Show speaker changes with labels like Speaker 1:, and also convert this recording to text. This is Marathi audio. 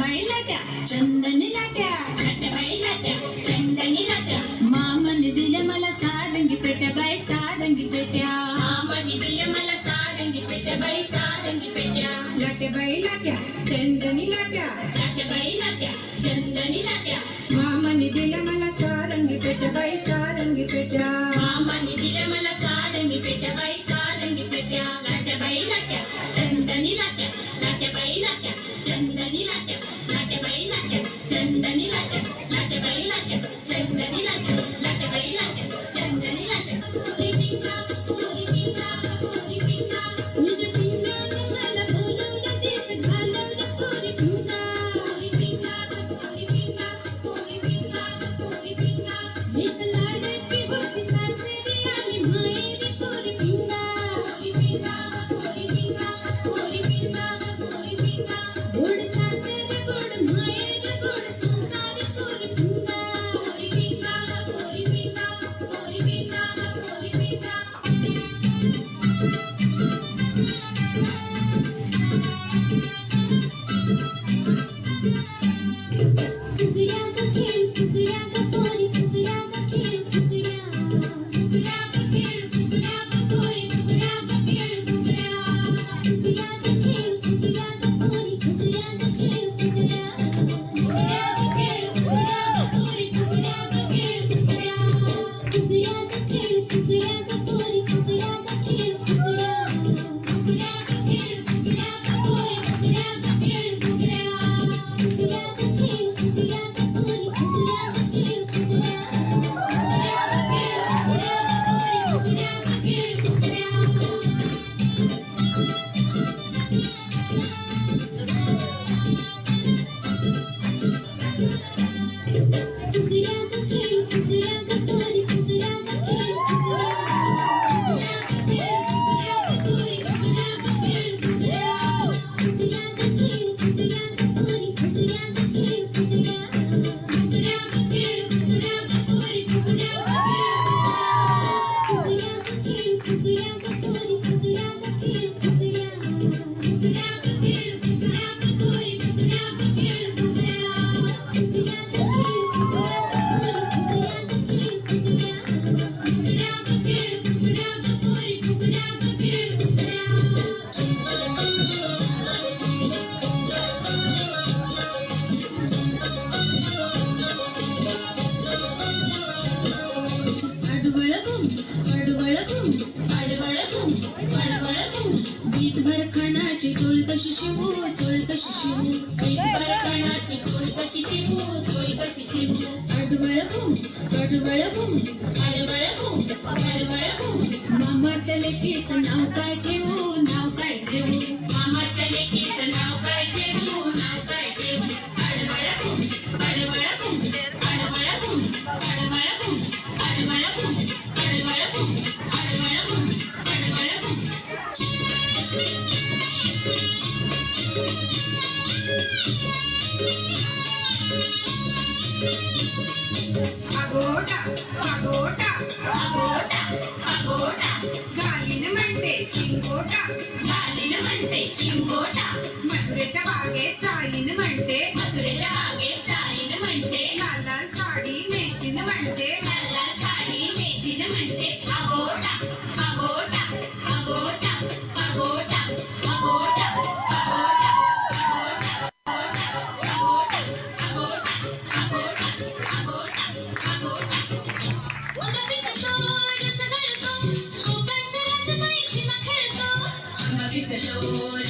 Speaker 1: चंदनी लाट्या लाट्याबाई लाट्या चंदनी लाट्या मामाने दिल्या मला सारंगी पेट्या बाई सारंगी पेट्या मामाने दिल्या मला सारंगी पेट्या बाई सारंगी पेट्या लाट्याबाई लाट्या चंदनी लाट्या लाट्याबाई लाट्या चंदनी लाट्या मामाने दिल्या मला सारंगी पेट्या बाई सारंगी पेट्या मामाने दिल्या मला सारंगी पेट्या बाई सारंगी पेट्या लाट्याबाई लाट्या चंदनी लाट्या लाट्याबाई लाट्या चंदनी लाट्या लाट्याबाई लाट्या चंदनी लाट्या लाट्याबाई लाट्या चंदनी लाट्या लाट्याबाई लाट्या चंदनी लाट्या गोरी पिंगा गोरी पिंगा गोरी पिंगा तुझ्या पिंगाने मला बोलवलं देस घालवलं गोरी पिंगा गोरी पिंगा गोरी पिंगा गोरी पिंगा गोरी पिंगा एक लाडाची होती सासरी आणि माहेरी गोरी पिंगा गोरी पिंगा गोरी पिंगा गोरी पिंगा गोरी पिंगा गोड सासरी गोड माहेर गोड संसारी गोरी पिंगा गोरी पिंगा गोरी पिंगा गोरी पिंगा गोरी पिंगा भर खणाची चोळ कशी शिवू चोळ कशी शिवू
Speaker 2: भर खणाची चोळ कशी शिवू चोळ कशी शिवू
Speaker 1: आडवळ घुम आडवळ घुम
Speaker 2: आडवळ घुम आडवळ घुम
Speaker 1: मामाच्या लेकीचं नाव काय ठेवू नाव काय ठेवू
Speaker 2: मामाच्या लेकीचं नाव काय ठेवू नाव काय ठेवू आडवळ घुम आडवळ घुम आडवळ घुम आडवळ घुम आडवळ घुम आडवळ घुम आडवळ घुम आडवळ घुम
Speaker 3: अगोटा अगोटा
Speaker 2: अगोटा अगोटा
Speaker 3: घालीन म्हणते शिंगोटा
Speaker 2: घालीन म्हणते शिंगोटा
Speaker 3: मथुरेच्या बागेत जाईन म्हणते
Speaker 2: मथुरेच्या बागेत जाईन म्हणते
Speaker 3: लाल लाल साडी नेशीन म्हणते
Speaker 2: लाल लाल साडी नेशीन म्हणते अगोटा अगोटा अगोटा अगोटा अगोटा अगोटा अगोटा अगोटा अगोटा अगोटा अगोटा
Speaker 1: अंगाची कटोर जसं घडतो कोकणचा राजबाई छिमा खेळतो
Speaker 2: अंगाची कटोर